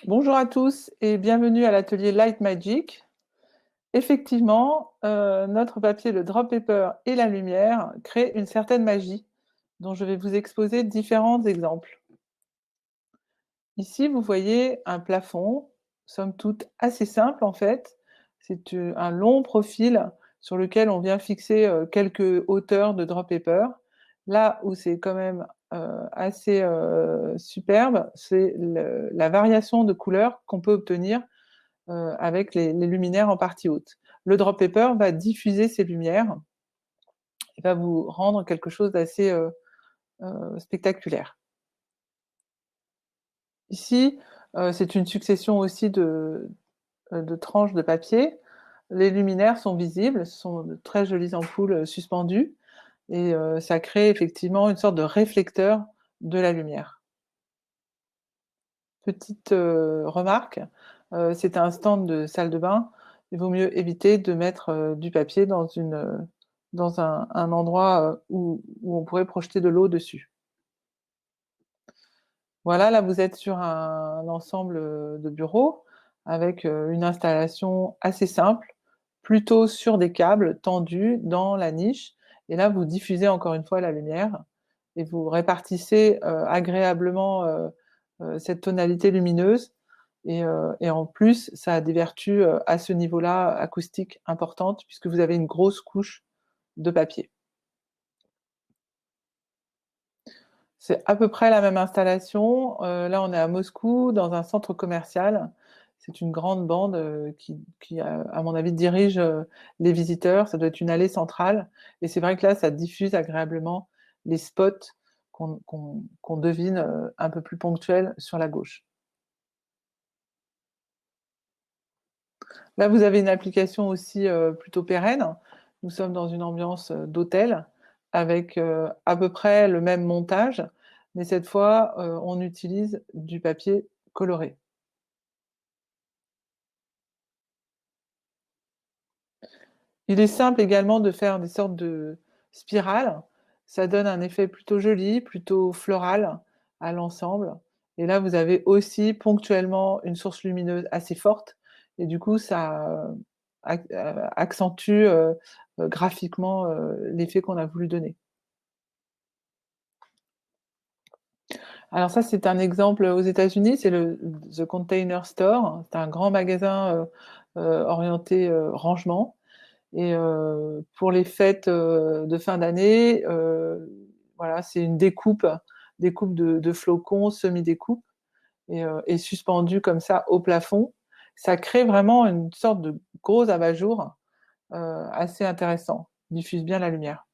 Bonjour à tous et bienvenue à l'atelier Light Magic. Effectivement, notre papier, le drop paper et la lumière créent une certaine magie dont je vais vous exposer différents exemples. Ici, vous voyez un plafond, somme toute assez simple en fait. C'est un long profil sur lequel on vient fixer quelques hauteurs de drop paper. Là où c'est quand même assez superbe, c'est la variation de couleurs qu'on peut obtenir avec les luminaires en partie haute. Le drop paper va diffuser ces lumières et va vous rendre quelque chose d'assez spectaculaire. Ici, c'est une succession aussi de tranches de papier. Les luminaires sont visibles, ce sont de très jolies ampoules suspendues et ça crée effectivement une sorte de réflecteur de la lumière. Petite remarque, c'est un stand de salle de bain. Il vaut mieux éviter de mettre du papier dans un endroit où on pourrait projeter de l'eau dessus. Voilà, là vous êtes sur un ensemble de bureaux avec une installation assez simple, plutôt sur des câbles tendus dans la niche. Et là, vous diffusez encore une fois la lumière et vous répartissez agréablement cette tonalité lumineuse. Et en plus, ça a des vertus à ce niveau-là acoustiques importantes puisque vous avez une grosse couche de papier. C'est à peu près la même installation. Là, on est à Moscou, dans un centre commercial. C'est une grande bande qui, à mon avis, dirige les visiteurs. Ça doit être une allée centrale. Et c'est vrai que là, ça diffuse agréablement les spots qu'on devine un peu plus ponctuels sur la gauche. Là, vous avez une application aussi plutôt pérenne. Nous sommes dans une ambiance d'hôtel avec à peu près le même montage, mais cette fois, on utilise du papier coloré. Il est simple également de faire des sortes de spirales. Ça donne un effet plutôt joli, plutôt floral à l'ensemble. Et là, vous avez aussi ponctuellement une source lumineuse assez forte. Et du coup, ça accentue graphiquement l'effet qu'on a voulu donner. Alors ça, c'est un exemple aux États-Unis, c'est le The Container Store. C'est un grand magasin orienté rangement. Et pour les fêtes de fin d'année, voilà, c'est une découpe de flocons, semi-découpe, et suspendu comme ça au plafond. Ça crée vraiment une sorte de gros abat-jour assez intéressant. Diffuse bien la lumière.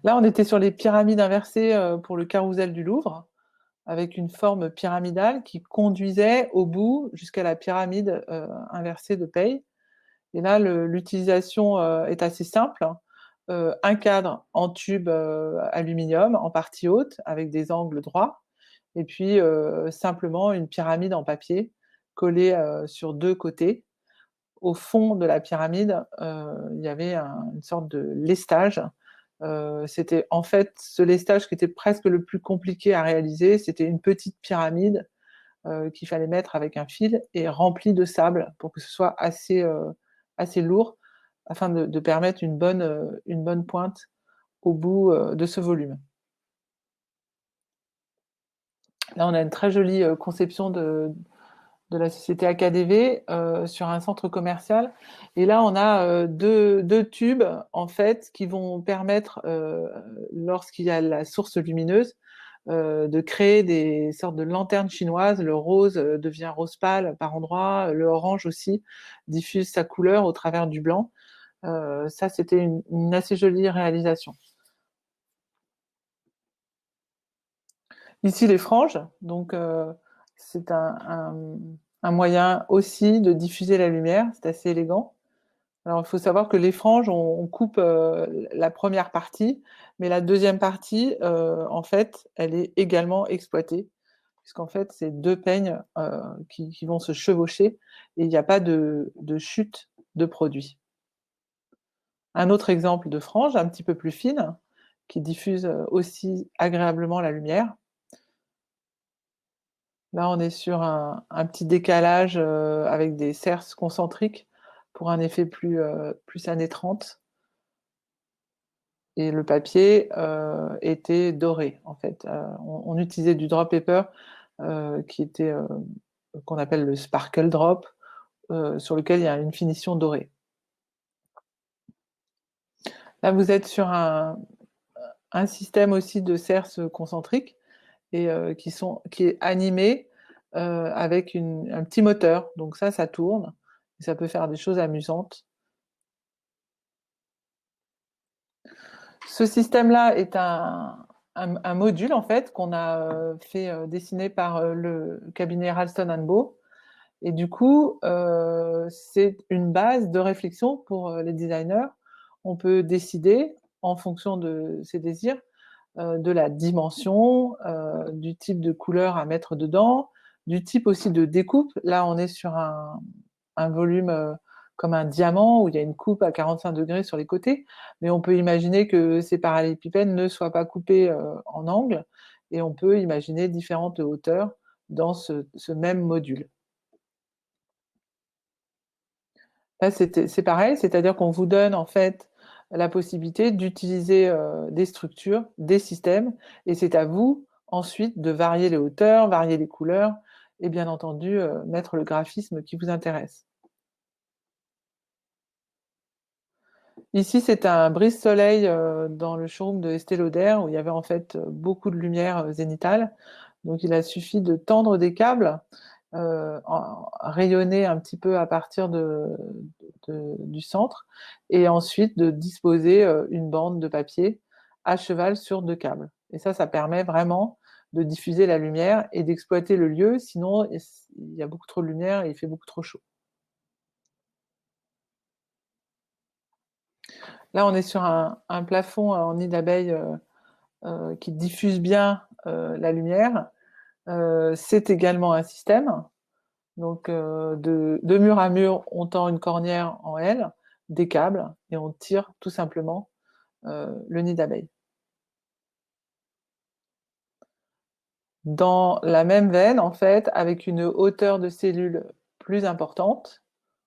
Là, on était sur les pyramides inversées pour le carrousel du Louvre, avec une forme pyramidale qui conduisait au bout jusqu'à la pyramide inversée de Paye. Et là, l'utilisation est assez simple. Un cadre en tube aluminium en partie haute avec des angles droits, et puis simplement une pyramide en papier collée sur deux côtés. Au fond de la pyramide, il y avait une sorte de lestage. C'était en fait ce lestage qui était presque le plus compliqué à réaliser. C'était une petite pyramide qu'il fallait mettre avec un fil et remplie de sable pour que ce soit assez lourd afin de permettre une bonne pointe au bout de ce volume. Là, on a une très jolie conception de la société AKDV sur un centre commercial. Et là, on a deux tubes, en fait, qui vont permettre, lorsqu'il y a la source lumineuse, de créer des sortes de lanternes chinoises. Le rose devient rose pâle par endroits, le orange aussi diffuse sa couleur au travers du blanc. Ça, c'était une assez jolie réalisation. Ici, les franges, donc c'est un moyen aussi de diffuser la lumière, c'est assez élégant. Alors, il faut savoir que les franges, on coupe la première partie, mais la deuxième partie, en fait, elle est également exploitée, puisqu'en fait, c'est deux peignes qui vont se chevaucher et il n'y a pas de chute de produit. Un autre exemple de frange, un petit peu plus fine, qui diffuse aussi agréablement la lumière. Là, on est sur un petit décalage avec des cerces concentriques pour un effet plus années 30. Et le papier était doré, en fait. On utilisait du drop paper qui était qu'on appelle le sparkle drop, sur lequel il y a une finition dorée. Là, vous êtes sur un système aussi de cerces concentriques et qui est animé avec un petit moteur. Donc ça tourne. Et ça peut faire des choses amusantes. Ce système-là est un module en fait qu'on a fait dessiner par le cabinet Ralston Bow. Et du coup, c'est une base de réflexion pour les designers. On peut décider, en fonction de ses désirs, de la dimension, du type de couleur à mettre dedans, du type aussi de découpe. Là, on est sur un volume comme un diamant où il y a une coupe à 45 degrés sur les côtés, mais on peut imaginer que ces parallélépipèdes ne soient pas coupés en angle et on peut imaginer différentes hauteurs dans ce même module. Là, c'est pareil, c'est-à-dire qu'on vous donne en fait la possibilité d'utiliser des structures, des systèmes, et c'est à vous ensuite de varier les hauteurs, varier les couleurs, et bien entendu mettre le graphisme qui vous intéresse. Ici, c'est un brise-soleil dans le showroom de Estée Lauder où il y avait en fait beaucoup de lumière zénitale. Donc, il a suffi de tendre des câbles, rayonner un petit peu à partir du centre et ensuite de disposer une bande de papier à cheval sur deux câbles. Et ça permet vraiment de diffuser la lumière et d'exploiter le lieu. Sinon, il y a beaucoup trop de lumière et il fait beaucoup trop chaud. Là, on est sur un plafond en nid d'abeille qui diffuse bien la lumière. C'est également un système. Donc, de mur à mur, on tend une cornière en L, des câbles, et on tire tout simplement le nid d'abeille. Dans la même veine, en fait, avec une hauteur de cellule plus importante,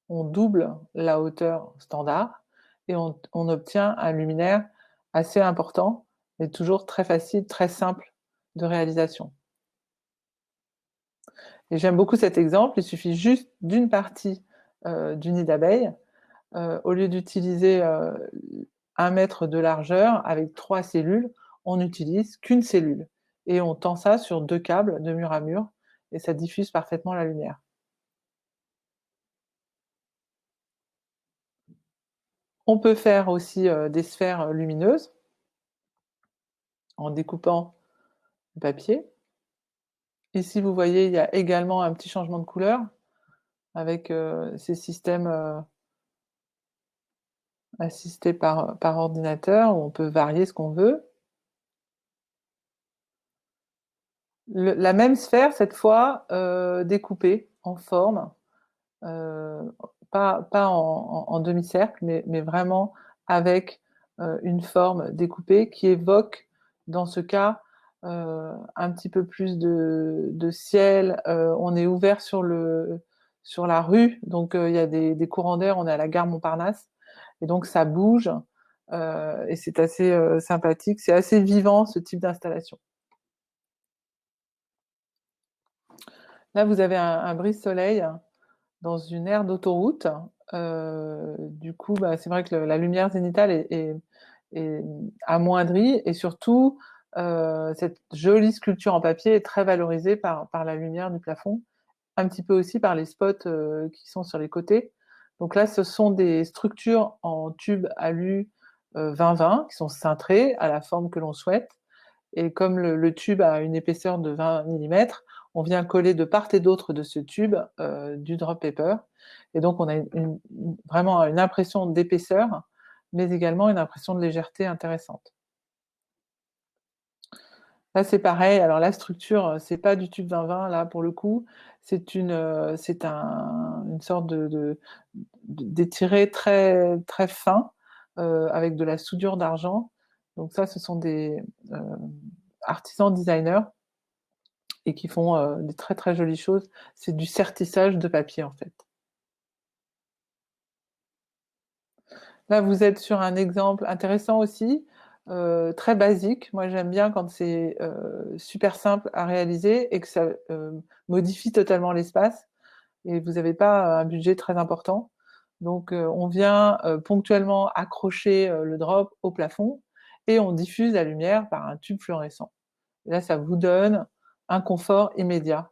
on double la hauteur standard et on obtient un luminaire assez important, mais toujours très facile, très simple de réalisation. Et j'aime beaucoup cet exemple, il suffit juste d'une partie du nid d'abeille, au lieu d'utiliser 1 mètre de largeur avec 3 cellules, on n'utilise qu'une cellule. Et on tend ça sur 2 câbles de mur à mur, et ça diffuse parfaitement la lumière. On peut faire aussi des sphères lumineuses en découpant le papier. Ici, vous voyez, il y a également un petit changement de couleur avec ces systèmes assistés par ordinateur où on peut varier ce qu'on veut. La même sphère, cette fois, découpée en forme, euh, pas en demi-cercle, mais vraiment avec une forme découpée qui évoque, dans ce cas, un petit peu plus de ciel. On est ouvert sur la rue, donc il y a des courants d'air. On est à la gare Montparnasse, et donc ça bouge, et c'est assez sympathique. C'est assez vivant, ce type d'installation. Là, vous avez un brise-soleil dans une aire d'autoroute. Du coup, bah, c'est vrai que la lumière zénitale est amoindrie et surtout, cette jolie sculpture en papier est très valorisée par la lumière du plafond, un petit peu aussi par les spots qui sont sur les côtés. Donc là, ce sont des structures en tube alu 20-20 qui sont cintrées à la forme que l'on souhaite. Et comme le tube a une épaisseur de 20 mm, on vient coller de part et d'autre de ce tube du drop paper. Et donc, on a vraiment une impression d'épaisseur, mais également une impression de légèreté intéressante. Là, c'est pareil. Alors, la structure, c'est pas du tube 20-20, là, pour le coup. C'est une sorte d'étiré très, très fin, avec de la soudure d'argent. Donc ça, ce sont des artisans designers. et qui font des très très jolies choses. C'est du sertissage de papier en fait. Là, vous êtes sur un exemple intéressant aussi, très basique. Moi, j'aime bien quand c'est super simple à réaliser et que ça modifie totalement l'espace et vous n'avez pas un budget très important. Donc, on vient ponctuellement accrocher le drop au plafond et on diffuse la lumière par un tube fluorescent. Et là, ça vous donne un confort immédiat.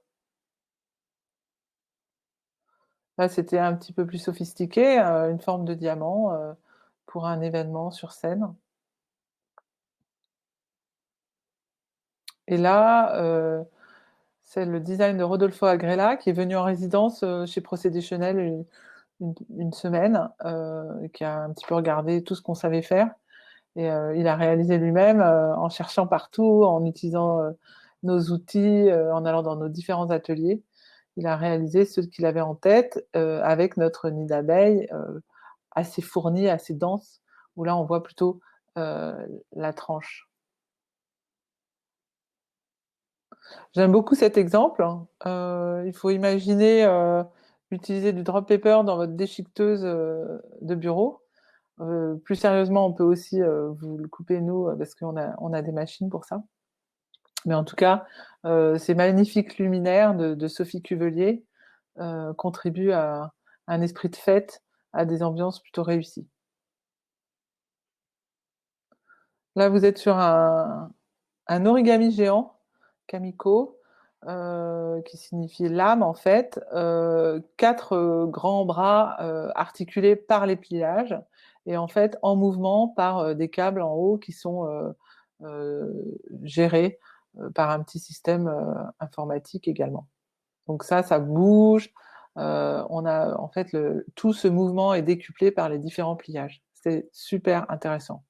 Là, c'était un petit peu plus sophistiqué, une forme de diamant pour un événement sur scène. Et là, c'est le design de Rodolfo Agrela qui est venu en résidence chez Procédé Chanel une semaine, qui a un petit peu regardé tout ce qu'on savait faire. Et il a réalisé lui-même en cherchant partout, en utilisant nos outils, en allant dans nos différents ateliers. Il a réalisé ce qu'il avait en tête avec notre nid d'abeille assez fourni, assez dense, où là on voit plutôt la tranche. J'aime beaucoup cet exemple. Il faut imaginer utiliser du drop paper dans votre déchiqueteuse de bureau. Plus sérieusement, on peut aussi vous le couper nous parce on a des machines pour ça. Mais en tout cas, ces magnifiques luminaires de Sophie Cuvelier contribuent à un esprit de fête, à des ambiances plutôt réussies. Là, vous êtes sur un origami géant, kamiko, qui signifie lame en fait, 4 grands bras articulés par les pliages et en fait en mouvement par des câbles en haut qui sont gérés par un petit système informatique également. Donc ça bouge. On a en fait tout ce mouvement est décuplé par les différents pliages. C'est super intéressant.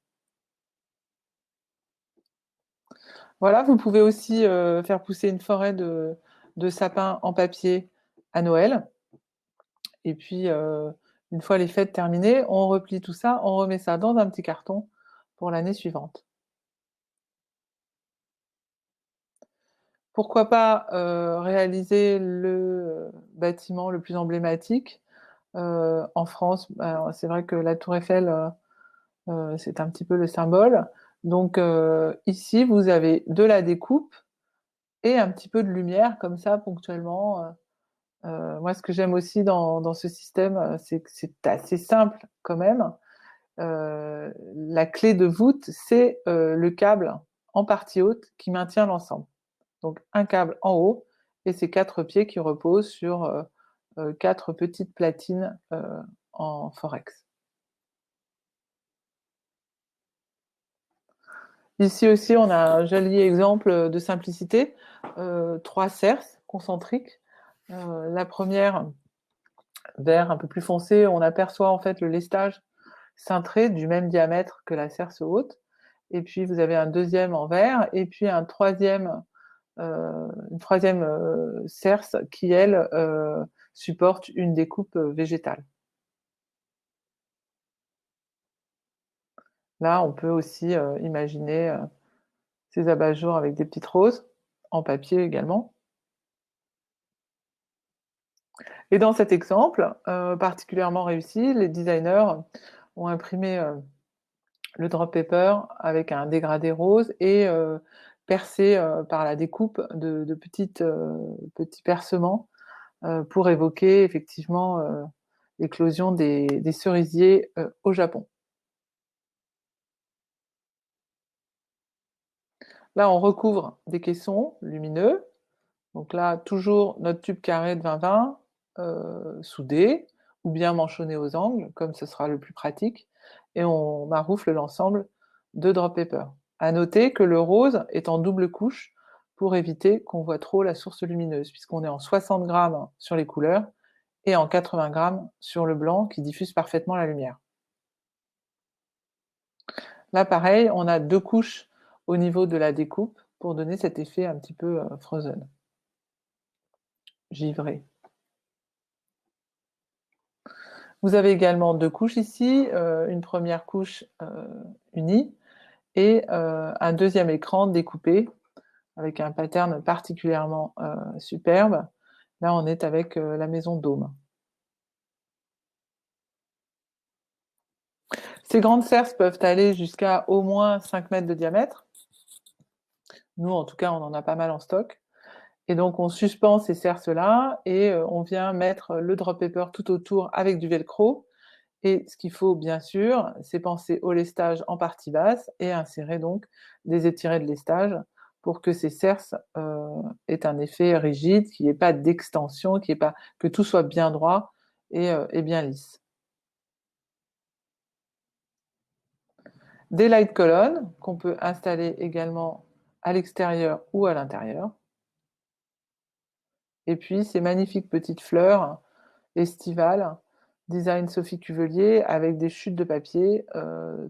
Voilà, vous pouvez aussi faire pousser une forêt de sapins en papier à Noël. Et puis, une fois les fêtes terminées, on replie tout ça, on remet ça dans un petit carton pour l'année suivante. Pourquoi pas réaliser le bâtiment le plus emblématique en France. Alors, c'est vrai que la Tour Eiffel, c'est un petit peu le symbole. Donc ici, vous avez de la découpe et un petit peu de lumière comme ça ponctuellement. Moi, ce que j'aime aussi dans ce système, c'est que c'est assez simple quand même. La clé de voûte, c'est le câble en partie haute qui maintient l'ensemble. Donc un câble en haut et ces 4 pieds qui reposent sur 4 petites platines en forex. Ici aussi, on a un joli exemple de simplicité. 3 cerces concentriques. La première, vert un peu plus foncé, on aperçoit en fait le lestage cintré du même diamètre que la cerce haute. Et puis vous avez un deuxième en vert et puis une troisième cerce qui, elle, supporte une découpe végétale. Là, on peut aussi imaginer ces abat-jours avec des petites roses, en papier également. Et dans cet exemple particulièrement réussi, les designers ont imprimé le drop paper avec un dégradé rose et percé par la découpe de petits percements pour évoquer effectivement l'éclosion des cerisiers au Japon. Là, on recouvre des caissons lumineux. Donc là, toujours notre tube carré de 20-20 soudé ou bien manchonné aux angles, comme ce sera le plus pratique, et on maroufle l'ensemble de drop paper. À noter que le rose est en double couche pour éviter qu'on voit trop la source lumineuse, puisqu'on est en 60 grammes sur les couleurs et en 80 grammes sur le blanc qui diffuse parfaitement la lumière. Là, pareil, on a 2 couches au niveau de la découpe pour donner cet effet un petit peu frozen, givré. Vous avez également 2 couches ici, une première couche unie et un deuxième écran découpé avec un pattern particulièrement superbe. Là, on est avec la maison Dôme. Ces grandes cerces peuvent aller jusqu'à au moins 5 mètres de diamètre. Nous, en tout cas, on en a pas mal en stock. Et donc, on suspend ces cerces-là et on vient mettre le drop paper tout autour avec du velcro. Et ce qu'il faut, bien sûr, c'est penser au lestage en partie basse et insérer donc des étirés de lestage pour que ces cerces aient un effet rigide, qu'il n'y ait pas d'extension, que tout soit bien droit et bien lisse. Des light colonnes qu'on peut installer également à l'extérieur ou à l'intérieur. Et puis ces magnifiques petites fleurs estivales, design Sophie Cuvelier, avec des chutes de papier,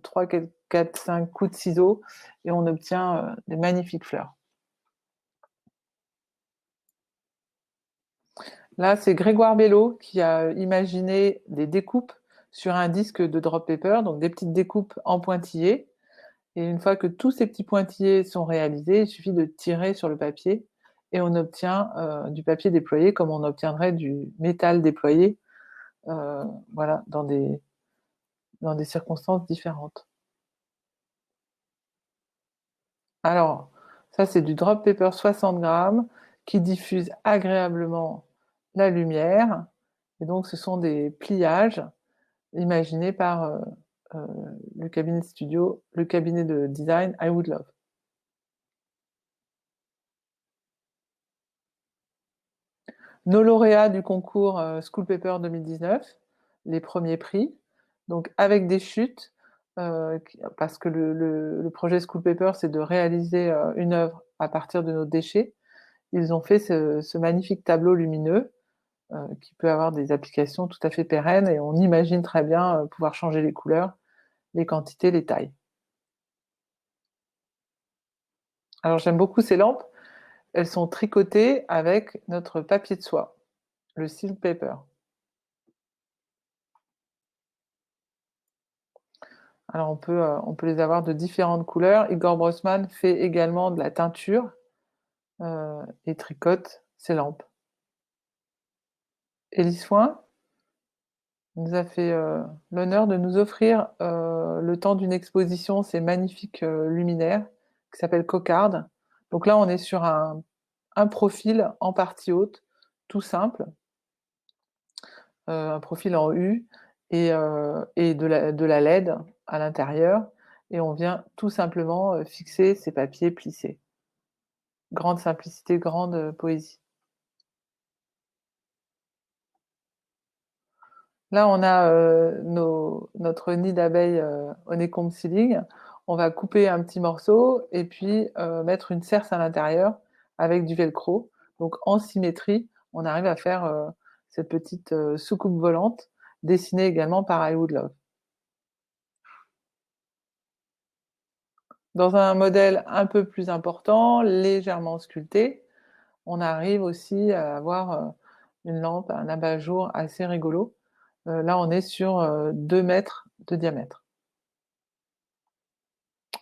3, 4, 5 coups de ciseaux, et on obtient des magnifiques fleurs. Là, c'est Grégoire Bello qui a imaginé des découpes sur un disque de drop paper, donc des petites découpes en pointillés. Et une fois que tous ces petits pointillés sont réalisés, il suffit de tirer sur le papier et on obtient du papier déployé comme on obtiendrait du métal déployé, voilà, dans des circonstances différentes. Alors, ça c'est du drop paper 60 grammes qui diffuse agréablement la lumière. Et donc, ce sont des pliages imaginés par euh, le cabinet studio, le cabinet de design I Would Love. Nos lauréats du concours School Paper 2019, les premiers prix, donc avec des chutes, parce que le projet School Paper, c'est de réaliser une œuvre à partir de nos déchets. Ils ont fait ce magnifique tableau lumineux qui peut avoir des applications tout à fait pérennes et on imagine très bien pouvoir changer les couleurs, les quantités, les tailles. Alors j'aime beaucoup ces lampes. Elles sont tricotées avec notre papier de soie, le silk paper. Alors on peut les avoir de différentes couleurs. Igor Brossman fait également de la teinture et tricote ses lampes. Élise Foin nous a fait l'honneur de nous offrir le temps d'une exposition ces magnifiques luminaires qui s'appellent cocarde. Donc là, on est sur un profil en partie haute, tout simple, un profil en U et de la LED à l'intérieur. Et on vient tout simplement fixer ces papiers plissés. Grande simplicité, grande poésie. Là, on a notre nid d'abeilles honeycomb ceiling. On va couper un petit morceau et puis mettre une cerce à l'intérieur avec du velcro. Donc en symétrie, on arrive à faire cette petite soucoupe volante dessinée également par I Would Love. Dans un modèle un peu plus important, légèrement sculpté, on arrive aussi à avoir une lampe, un abat-jour assez rigolo. Là, on est sur 2 mètres de diamètre.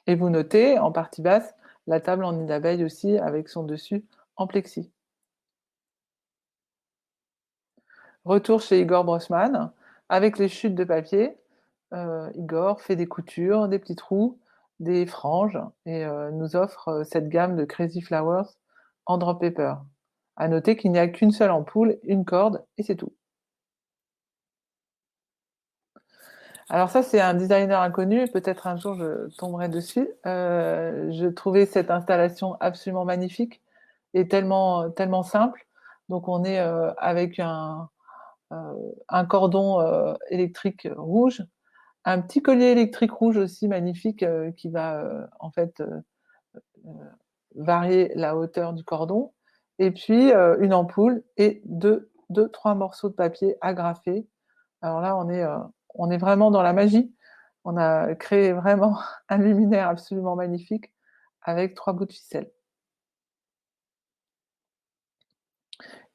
Et vous notez, en partie basse, la table en nid d'abeille aussi, avec son dessus en plexi. Retour chez Igor Brossman, avec les chutes de papier. Igor fait des coutures, des petits trous, des franges, et nous offre cette gamme de Crazy Flowers en drop paper. À noter qu'il n'y a qu'une seule ampoule, une corde, et c'est tout. Alors ça, c'est un designer inconnu, peut-être un jour je tomberai dessus. Je trouvais cette installation absolument magnifique et tellement simple. Donc on est avec un cordon électrique rouge, un petit collier électrique rouge aussi magnifique qui va en fait euh, varier la hauteur du cordon, et puis une ampoule et trois morceaux de papier agrafés. Alors là, on est vraiment dans la magie. On a créé vraiment un luminaire absolument magnifique avec 3 bouts de ficelle.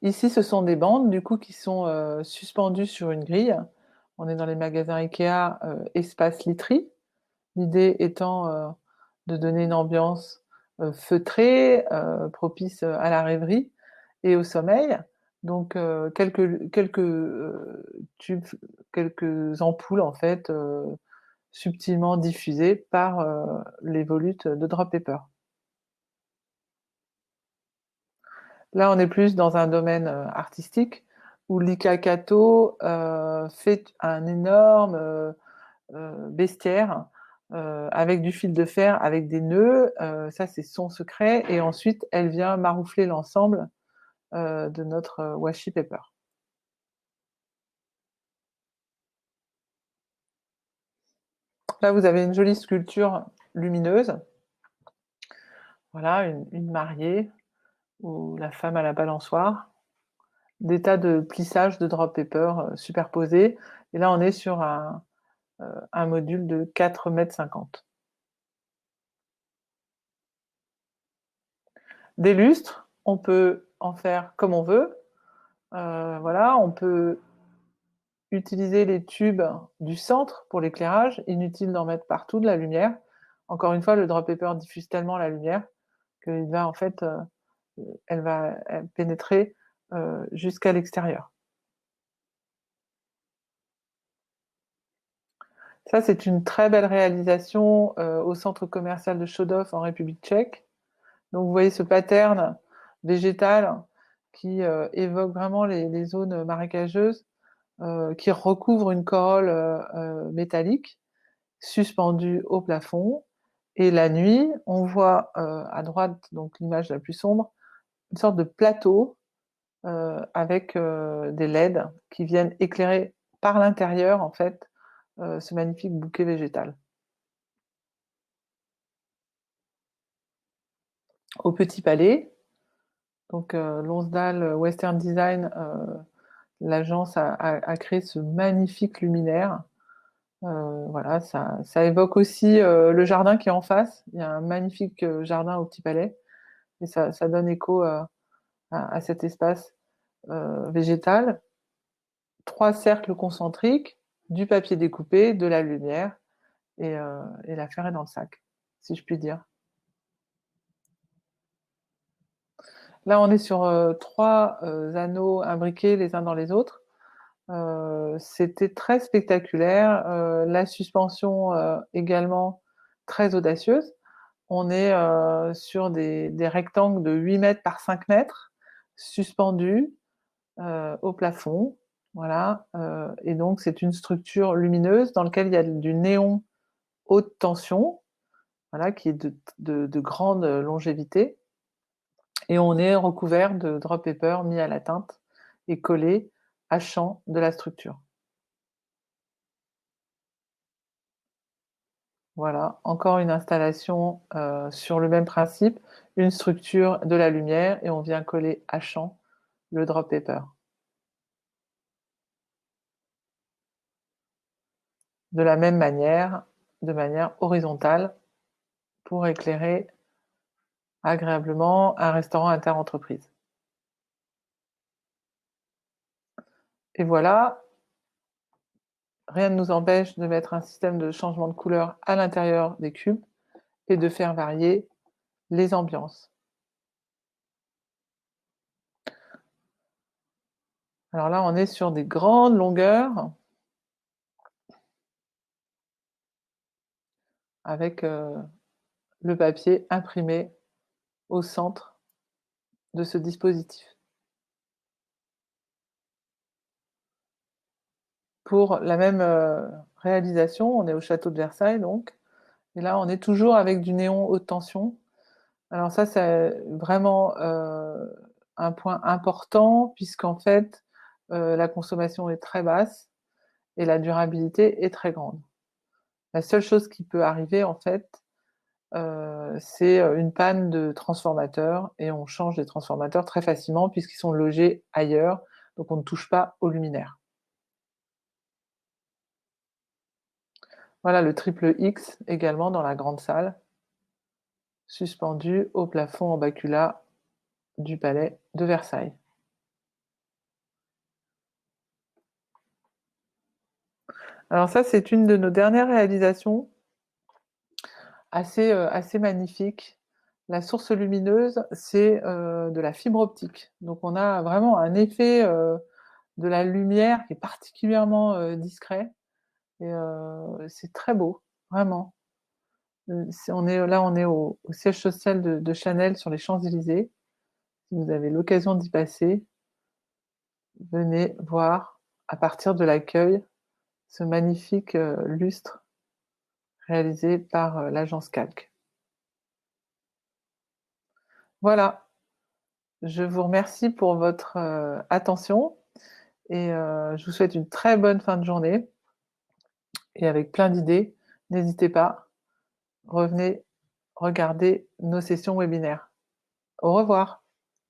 Ici, ce sont des bandes du coup qui sont suspendues sur une grille. On est dans les magasins Ikea espace literie. L'idée étant de donner une ambiance feutré, propice à la rêverie et au sommeil. Donc tubes, quelques ampoules en fait, subtilement diffusées par, les volutes de Drop Paper. Là, on est plus dans un domaine, artistique où Lika Kato, fait un énorme, bestiaire, avec du fil de fer, avec des nœuds, ça c'est son secret et ensuite elle vient maroufler l'ensemble, de notre, washi paper. Là, vous avez une jolie sculpture lumineuse. Voilà, une mariée ou la femme à la balançoire. Des tas de plissages de drop paper, superposés et là, on est sur un module de 4,50 m. Des lustres, on peut en faire comme on veut. Voilà, on peut utiliser les tubes du centre pour l'éclairage, inutile d'en mettre partout de la lumière. Encore une fois, le drop paper diffuse tellement la lumière qu'il va en fait, elle va pénétrer jusqu'à l'extérieur. Ça, c'est une très belle réalisation au centre commercial de Chodov en République tchèque. Donc vous voyez ce pattern végétal qui évoque vraiment les zones marécageuses, qui recouvre une corolle métallique suspendue au plafond. Et la nuit, on voit à droite, donc l'image la plus sombre, une sorte de plateau avec des LED qui viennent éclairer par l'intérieur en fait ce magnifique bouquet végétal. Au Petit Palais, donc Lonsdale Western Design, l'agence a créé ce magnifique luminaire. Voilà, ça évoque aussi le jardin qui est en face. Il y a un magnifique jardin au Petit Palais et ça donne écho à cet espace végétal. 3 cercles concentriques, du papier découpé, de la lumière et l'affaire est dans le sac, si je puis dire. Là, on est sur 3 anneaux imbriqués les uns dans les autres. C'était très spectaculaire. La suspension également très audacieuse. On est sur des rectangles de 8 mètres par 5 mètres suspendus au plafond. Voilà. Et donc, c'est une structure lumineuse dans laquelle il y a du néon haute tension, voilà, qui est de grande longévité. Et on est recouvert de drop paper mis à la teinte et collé à champ de la structure. Voilà, encore une installation sur le même principe, une structure, de la lumière et on vient coller à champ le drop paper. De la même manière, de manière horizontale pour éclairer agréablement un restaurant interentreprise. Et voilà, rien ne nous empêche de mettre un système de changement de couleur à l'intérieur des cubes et de faire varier les ambiances. Alors là, on est sur des grandes longueurs avec le papier imprimé au centre de ce dispositif. Pour la même réalisation, on est au château de Versailles donc, et là on est toujours avec du néon haute tension. Alors ça, c'est vraiment un point important puisqu'en fait, la consommation est très basse et la durabilité est très grande. La seule chose qui peut arriver en fait, c'est une panne de transformateur et on change les transformateurs très facilement puisqu'ils sont logés ailleurs, donc on ne touche pas au luminaire. Voilà le triple X également dans la grande salle, suspendu au plafond en bacula du palais de Versailles. Alors ça, c'est une de nos dernières réalisations assez magnifique. La source lumineuse, c'est, de la fibre optique. Donc on a vraiment un effet, de la lumière qui est particulièrement, discret et c'est très beau, vraiment. C'est on est au siège social de Chanel sur les Champs-Élysées. Si vous avez l'occasion d'y passer, venez voir à partir de l'accueil ce magnifique, lustre réalisé par, l'agence Calque. Voilà, je vous remercie pour votre, attention et je vous souhaite une très bonne fin de journée et avec plein d'idées. N'hésitez pas, revenez regarder nos sessions webinaires. Au revoir.